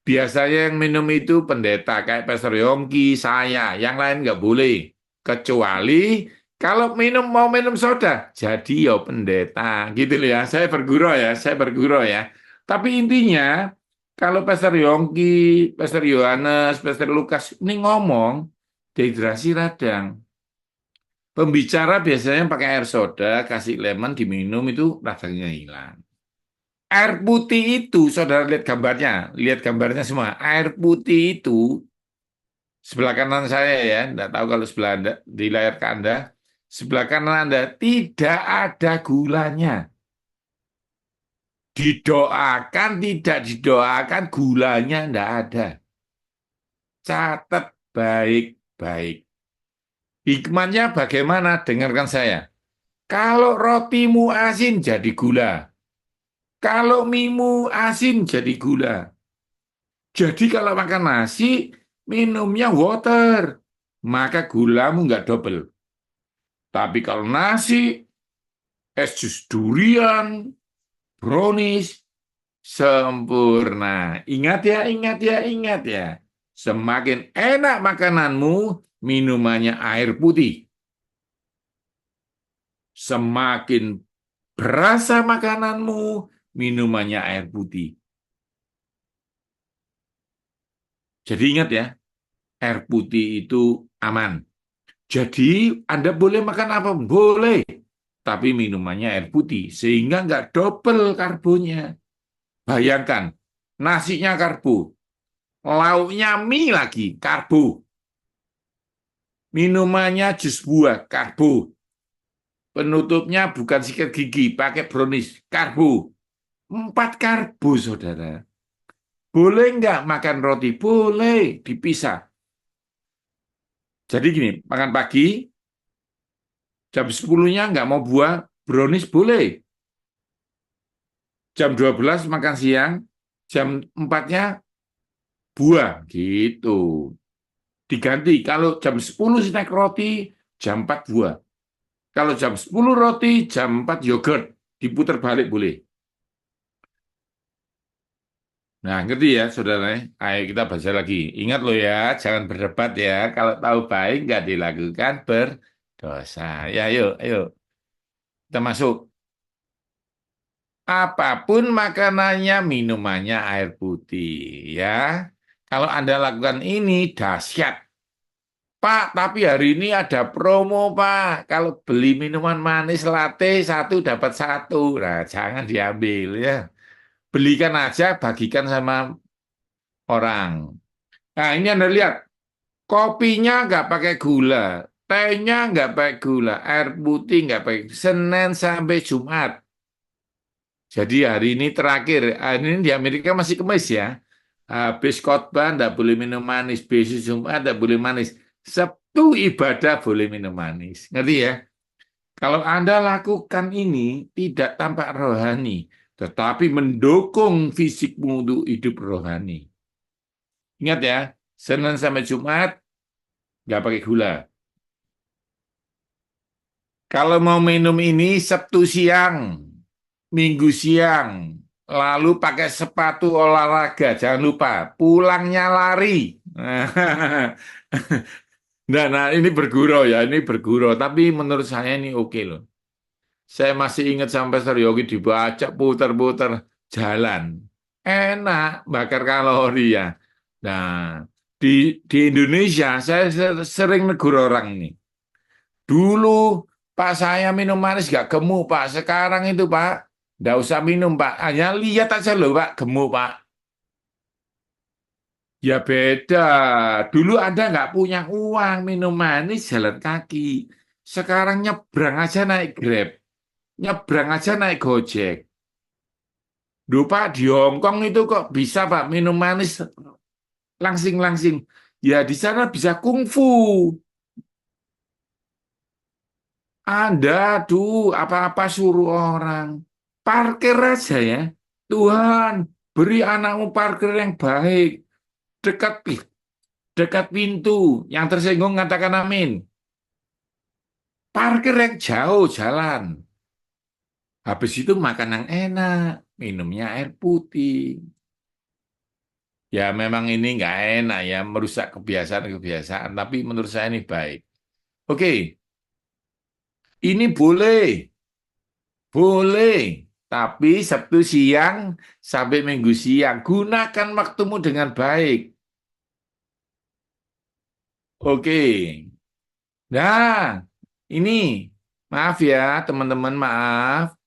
Speaker 1: Biasanya yang minum itu pendeta kayak Pastor Yongki, saya, yang lain nggak boleh. Kecuali kalau mau minum soda, jadi ya pendeta, gitu loh ya. Saya bergurau ya. Tapi intinya kalau Pastor Yongki, Pastor Yohanes, Pastor Lukas ini ngomong dehidrasi radang. Pembicara biasanya pakai air soda, kasih lemon diminum itu radangnya hilang. Air putih itu, saudara lihat gambarnya semua. Air putih itu sebelah kanan saya ya, tidak tahu kalau sebelah Anda, di layar ke Anda, sebelah kanan Anda tidak ada gulanya. Didoakan, tidak didoakan, gulanya tidak ada. Catat baik-baik. Hikmahnya bagaimana? Dengarkan saya. Kalau rotimu asin jadi gula. Kalau mimu asin jadi gula. Jadi kalau makan nasi, minumnya water. Maka gulamu nggak double. Tapi kalau nasi, es jus durian, brownies, sempurna. Ingat ya, ingat ya, ingat ya. Semakin enak makananmu, minumannya air putih. Semakin berasa makananmu, minumannya air putih. Jadi ingat ya, air putih itu aman. Jadi Anda boleh makan apa? Boleh. Tapi minumannya air putih. Sehingga nggak double karbonnya. Bayangkan, nasinya karbo. Lauknya mie lagi, karbo. Minumannya jus buah, karbo. Penutupnya bukan sikat gigi, pakai brownies, karbo. 4 karbo, saudara. Boleh nggak makan roti? Boleh, dipisah. Jadi gini, makan pagi, jam 10-nya nggak mau buah, brownies boleh. Jam 12 makan siang, jam 4-nya buah, gitu. Diganti, kalau jam 10 snack roti, jam 4 buah. Kalau jam 10 roti, jam 4 yogurt. Diputar balik boleh. Nah, ngerti ya, saudara? Ayo kita baca lagi. Ingat loh ya, jangan berdebat ya. Kalau tahu baik, nggak dilakukan berdosa. Ya, ayo, ayo. Kita masuk. Apapun makanannya, minumannya air putih. Ya, kalau Anda lakukan ini, dahsyat. Pak, tapi hari ini ada promo, Pak. Kalau beli minuman manis latte, satu dapat satu. Nah, jangan diambil ya. Belikan aja, bagikan sama orang. Nah, ini Anda lihat. Kopinya nggak pakai gula, tehnya nggak pakai gula, air putih nggak pakai. Senin sampai Jumat. Jadi hari ini terakhir, hari ini di Amerika masih Kamis ya. Habis khotbah nggak boleh minum manis, besok Jumat nggak boleh manis. Sabtu ibadah boleh minum manis. Ngerti ya? Kalau Anda lakukan ini tidak tampak rohani, tetapi mendukung fisikmu untuk hidup rohani. Ingat ya, Senin sampai Jumat nggak pakai gula. Kalau mau minum ini Sabtu siang, Minggu siang, lalu pakai sepatu olahraga, jangan lupa pulangnya lari. Nah, ini bergurau ya, ini bergurau. Tapi menurut saya ini oke loh. Saya masih ingat sampai Pastor Yogi dibaca putar-putar jalan. Enak, bakar kalori ya. Nah, di Indonesia saya sering negur orang ini. Dulu Pak saya minum manis gak gemuk Pak. Sekarang itu Pak, nggak usah minum Pak. Hanya lihat aja loh Pak, gemuk Pak. Ya beda. Dulu Anda nggak punya uang minum manis jalan kaki. Sekarang nyebrang aja naik Grab. Nyebrang aja naik Gojek. Duh Pak, di Hong Kong itu kok bisa Pak minum manis langsing-langsing. Ya di sana bisa kungfu. Anda, tuh apa-apa suruh orang. Parkir aja ya. Tuhan, beri anakmu parkir yang baik. Dekat dekat pintu. Yang tersinggung katakan amin. Parkir yang jauh jalan. Habis itu makan yang enak. Minumnya air putih. Ya memang ini nggak enak ya, merusak kebiasaan-kebiasaan, tapi menurut saya ini baik. Oke, ini boleh. Tapi Sabtu siang sampai Minggu siang, gunakan waktumu dengan baik. Oke. Nah, ini maaf ya teman-teman, maaf.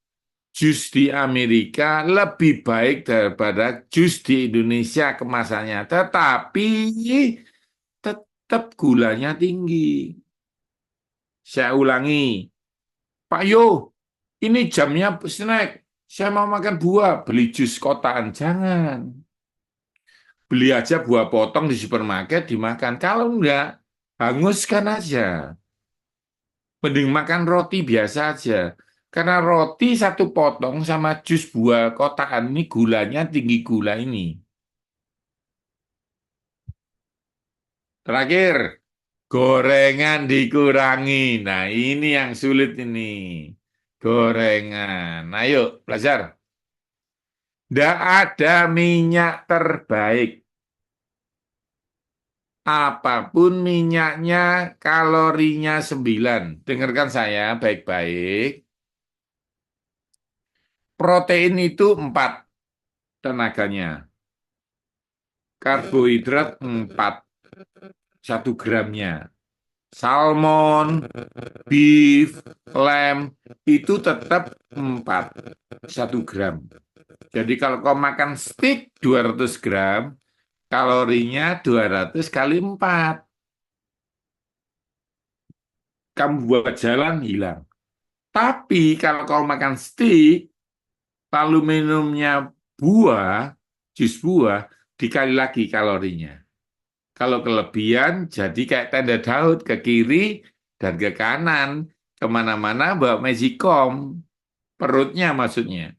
Speaker 1: Jus di Amerika lebih baik daripada jus di Indonesia kemasannya. Tetapi tetap gulanya tinggi. Saya ulangi, Pak Yo, ini jamnya snack. Saya mau makan buah, beli jus kotaan. Jangan. Beli aja buah potong di supermarket, dimakan. Kalau enggak, hanguskan aja. Mending makan roti biasa aja. Karena roti satu potong sama jus buah kotaan ini gulanya tinggi gula ini. Terakhir, gorengan dikurangi. Nah, ini yang sulit ini. Gorengan. Ayo, belajar. Tidak ada minyak terbaik. Apapun minyaknya, kalorinya 9. Dengarkan saya baik-baik. Protein itu 4 tenaganya. Karbohidrat 4 1 gramnya. Salmon, beef, lamb itu tetap 4 1 gram. Jadi kalau kau makan steak 200 gram, kalorinya 200 kali 4. Kamu buat jalan hilang. Tapi kalau kau makan steak, lalu minumnya buah, jus buah, dikali lagi kalorinya. Kalau kelebihan, jadi kayak tanda Daud ke kiri dan ke kanan. Kemana-mana bawa magicom. Perutnya maksudnya.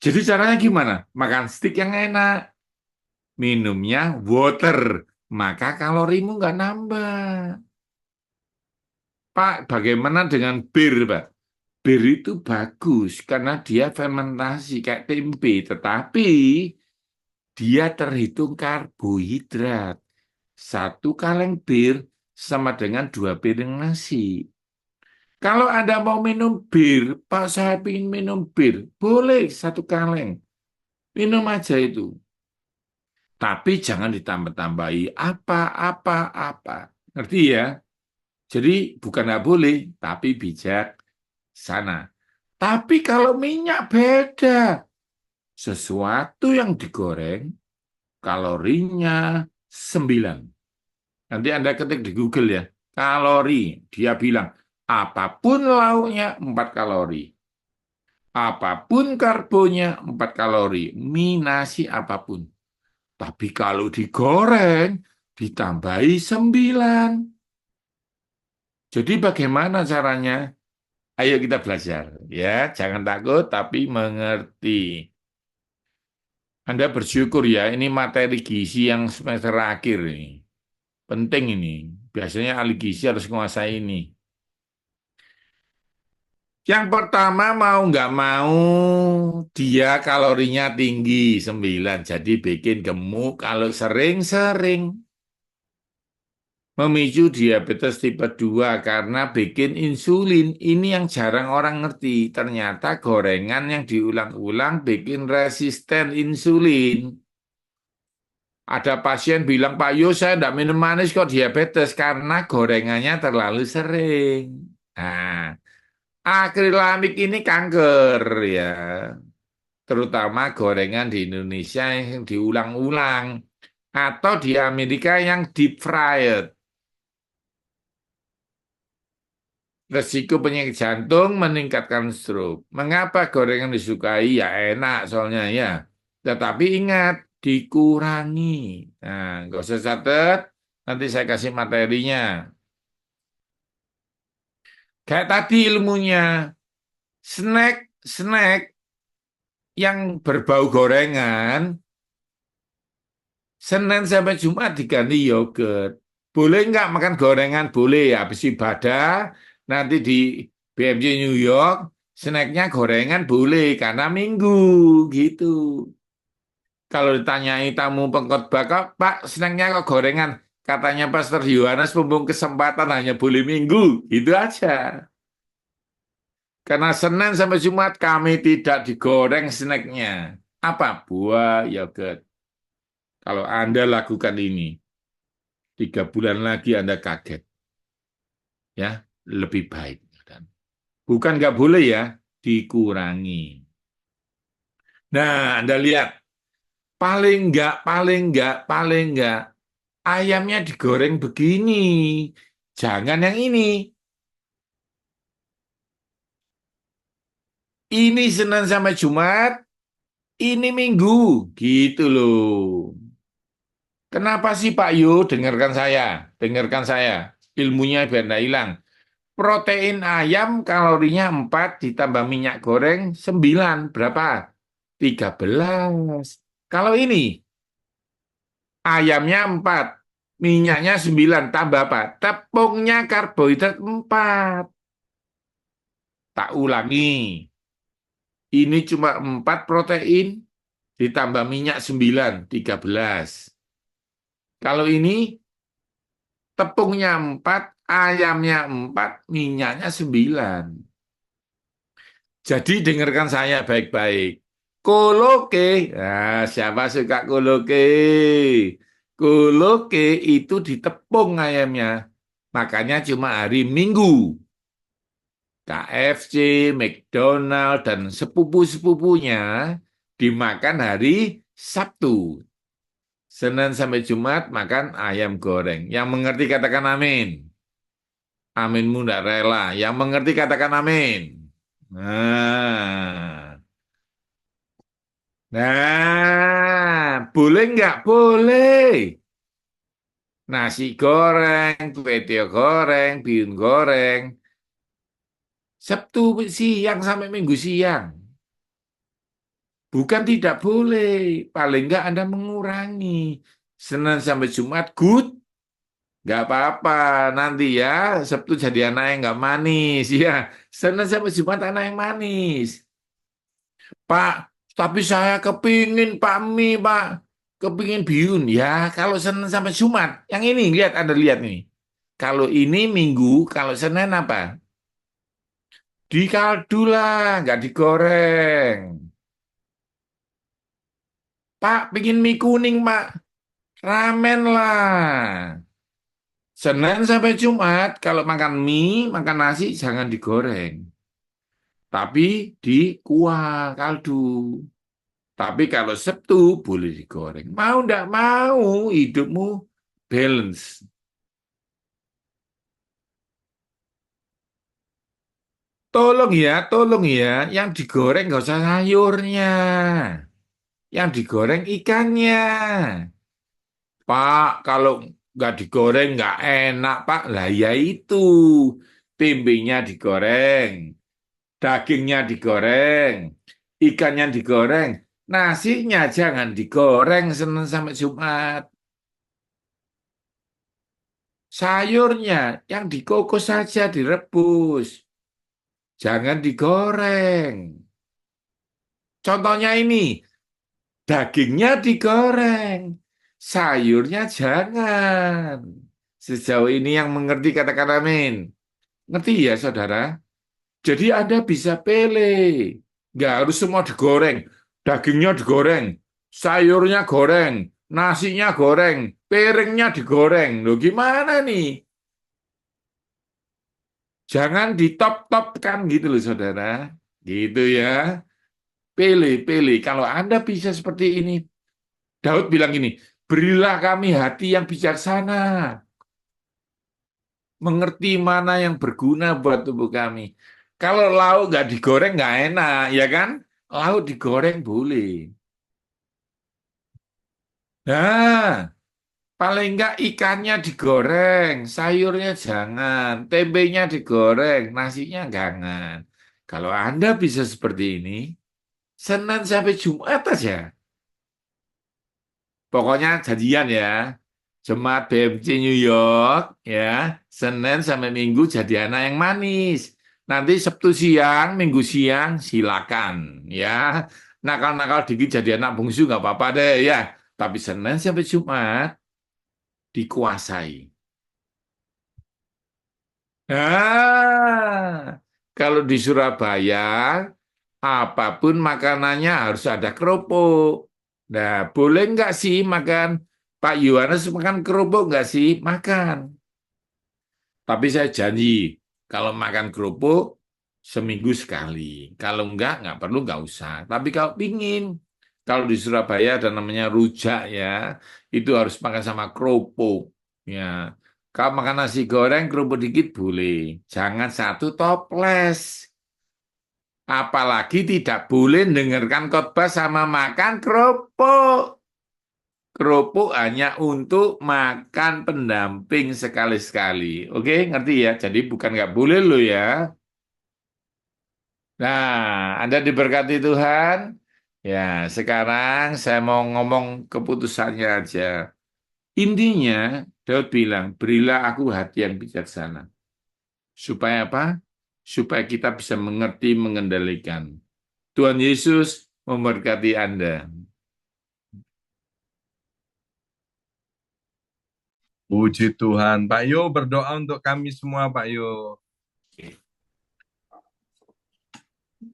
Speaker 1: Jadi caranya gimana? Makan stick yang enak. Minumnya water. Maka kalorimu nggak nambah. Pak, bagaimana dengan bir, Pak? Bir itu bagus karena dia fermentasi kayak tempe. Tetapi dia terhitung karbohidrat. 1 kaleng bir sama dengan 2 piring nasi. Kalau Anda mau minum bir, Pak saya ingin minum bir, boleh 1 kaleng. Minum aja itu. Tapi jangan ditambah-tambahi apa-apa-apa. Ngerti ya? Jadi bukan nggak boleh, tapi bijak sana. Tapi kalau minyak beda. Sesuatu yang digoreng, kalorinya 9. Nanti Anda ketik di Google ya, kalori. Dia bilang, apapun lauknya 4 kalori. Apapun karbonnya 4 kalori. Minasi apapun. Tapi kalau digoreng, ditambahi 9. Jadi bagaimana caranya? Ayo kita belajar. Ya, jangan takut, tapi mengerti. Anda bersyukur ya, ini materi gizi yang semester akhir ini. Penting ini. Biasanya ahli gizi harus menguasai ini. Yang pertama mau nggak mau dia kalorinya tinggi 9. Jadi bikin gemuk kalau sering-sering. Memicu diabetes tipe 2 karena bikin insulin. Ini yang jarang orang ngerti. Ternyata gorengan yang diulang-ulang bikin resisten insulin. Ada pasien bilang, Pak Yo saya tidak minum manis kok diabetes karena gorengannya terlalu sering. Nah, akrilamik ini kanker ya, terutama gorengan di Indonesia yang diulang-ulang atau di Amerika yang deep fried. Resiko penyakit jantung meningkatkan stroke. Mengapa gorengan disukai? Ya enak soalnya ya. Tetapi ingat, dikurangi. Nah, nggak usah catat, nanti saya kasih materinya. Kayak tadi ilmunya, snack yang berbau gorengan, Senin sampai Jumat diganti yogurt. Boleh nggak makan gorengan? Boleh. Habis ibadah, nanti di BMC New York, snacknya gorengan boleh, karena minggu, gitu. Kalau ditanyai tamu pengkhotbah, kok Pak, senangnya kok gorengan? Katanya Pastor Yohanes mumpung kesempatan hanya boleh Minggu. Itu aja. Karena Senin sampai Jumat kami tidak digoreng snacknya. Apa? Buah, yogurt. Kalau Anda lakukan ini, 3 bulan lagi Anda kaget. Ya, lebih baik. Bukan nggak boleh ya, dikurangi. Nah, Anda lihat, paling nggak, ayamnya digoreng begini. Jangan yang ini. Ini Senin sampai Jumat, ini Minggu. Gitu loh. Kenapa sih Pak Yu? Dengarkan saya. Dengarkan saya. Ilmunya biar nggak hilang. Protein ayam kalorinya 4 ditambah minyak goreng 9. Berapa? 13. Kalau ini ayamnya 4, minyaknya 9, tambah apa? Tepungnya karbohidrat 4. Tak ulangi, ini cuma 4 protein, ditambah minyak 9, 13. Kalau ini tepungnya 4, ayamnya 4, minyaknya 9. Jadi dengarkan saya baik-baik. Koloke, nah, siapa suka koloke? Koloke itu ditepung ayamnya. Makanya cuma hari Minggu. KFC, McDonald, dan sepupu-sepupunya dimakan hari Sabtu. Senin sampai Jumat makan ayam goreng. Yang mengerti katakan amin. Aminmu tidak rela. Yang mengerti katakan amin. Nah, boleh nggak? Boleh. Nasi goreng, kue tiaw goreng, bihun goreng. Sabtu siang sampai Minggu siang. Bukan tidak boleh. Paling nggak Anda mengurangi. Senin sampai Jumat, good. Nggak apa-apa. Nanti ya, Sabtu jadi anak yang nggak manis. Ya, Senin sampai Jumat anak yang manis. Pak, tapi saya kepingin Pak mie, Pak. Kepingin bihun. Ya, kalau Senin sampai Jumat. Yang ini, lihat, Anda lihat nih. Kalau ini Minggu, kalau Senin apa? Di kaldu lah, nggak digoreng. Pak, pingin mie kuning, Pak. Ramen lah. Senin sampai Jumat, kalau makan mie, makan nasi, jangan digoreng. Tapi di kuah kaldu. Tapi kalau Sabtu, boleh digoreng. Mau ndak mau, hidupmu balance. Tolong ya, yang digoreng nggak usah sayurnya. Yang digoreng ikannya. Pak, kalau nggak digoreng nggak enak, Pak. Lah ya itu, tempenya digoreng, dagingnya digoreng, ikannya digoreng, nasinya jangan digoreng Senin sampai Jumat. Sayurnya yang dikukus saja direbus, jangan digoreng. Contohnya ini, dagingnya digoreng, sayurnya jangan. Sejauh ini yang mengerti katakan amin. Ngerti ya saudara? Jadi Anda bisa pilih. Nggak harus semua digoreng. Dagingnya digoreng, sayurnya goreng, nasinya goreng, piringnya digoreng. Loh gimana nih? Jangan ditop-topkan gitu loh saudara. Gitu ya. Pilih. Kalau Anda bisa seperti ini, Daud bilang ini, berilah kami hati yang bijaksana, mengerti mana yang berguna buat tubuh kami. Kalau lauk nggak digoreng nggak enak, ya kan? Lauk digoreng boleh. Nah, paling nggak ikannya digoreng, sayurnya jangan, tempenya digoreng, nasinya jangan. Kalau Anda bisa seperti ini, Senin sampai Jumat aja. Pokoknya janjian ya. Jemaat BMC New York ya, Senin sampai Minggu jadi anak yang manis. Nanti Sabtu siang, Minggu siang silakan ya. nakal-nakal dikit jadi anak bungsu nggak apa-apa deh ya. Tapi Senin sampai Jumat dikuasai. Nah, kalau di Surabaya, apapun makanannya harus ada kerupuk. Nah, boleh nggak sih makan? Pak Yohanes makan kerupuk nggak sih? Makan. Tapi saya janji, kalau makan kerupuk, seminggu sekali. Kalau nggak perlu, nggak usah. Tapi kalau pingin, kalau di Surabaya ada namanya rujak ya, itu harus makan sama kerupuk. Ya, kalau makan nasi goreng, kerupuk dikit boleh. Jangan satu toples. Apalagi tidak boleh dengarkan khotbah sama makan kerupuk. Kerupuk hanya untuk makan pendamping sekali-sekali. Oke, ngerti ya? Jadi bukan nggak boleh loh ya. Nah, Anda diberkati Tuhan. Ya, sekarang saya mau ngomong keputusannya aja. Intinya, Daud bilang, berilah aku hati yang bijaksana. Supaya apa? Supaya kita bisa mengerti, mengendalikan. Tuhan Yesus memberkati Anda.
Speaker 2: Puji Tuhan. Pak Yo berdoa untuk kami semua, Pak Yo.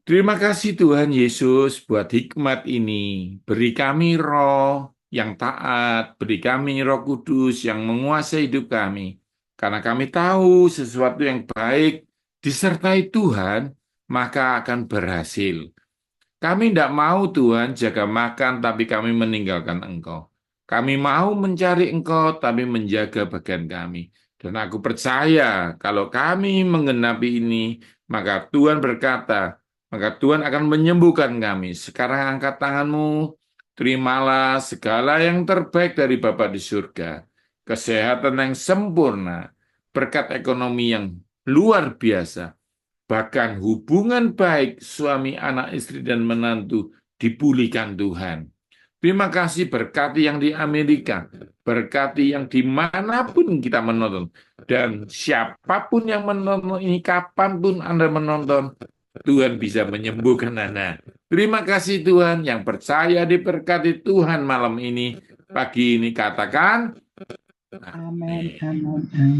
Speaker 1: Terima kasih Tuhan Yesus buat hikmat ini. Beri kami roh yang taat, beri kami roh kudus yang menguasai hidup kami. Karena kami tahu sesuatu yang baik disertai Tuhan, maka akan berhasil. Kami tidak mau Tuhan jaga makan, tapi kami meninggalkan Engkau. Kami mau mencari Engkau, tapi menjaga bagian kami. Dan aku percaya kalau kami menggenapi ini, maka Tuhan berkata, maka Tuhan akan menyembuhkan kami. Sekarang angkat tanganmu, terimalah segala yang terbaik dari Bapa di surga. Kesehatan yang sempurna, berkat ekonomi yang luar biasa, bahkan hubungan baik suami, anak, istri, dan menantu dipulihkan Tuhan. Terima kasih berkati yang di Amerika, berkati yang dimanapun kita menonton. Dan siapapun yang menonton ini, kapanpun Anda menonton, Tuhan bisa menyembuhkan Anda. Terima kasih Tuhan yang percaya diberkati Tuhan malam ini, pagi ini katakan,
Speaker 3: Amin,
Speaker 1: amin.
Speaker 3: amin, amin.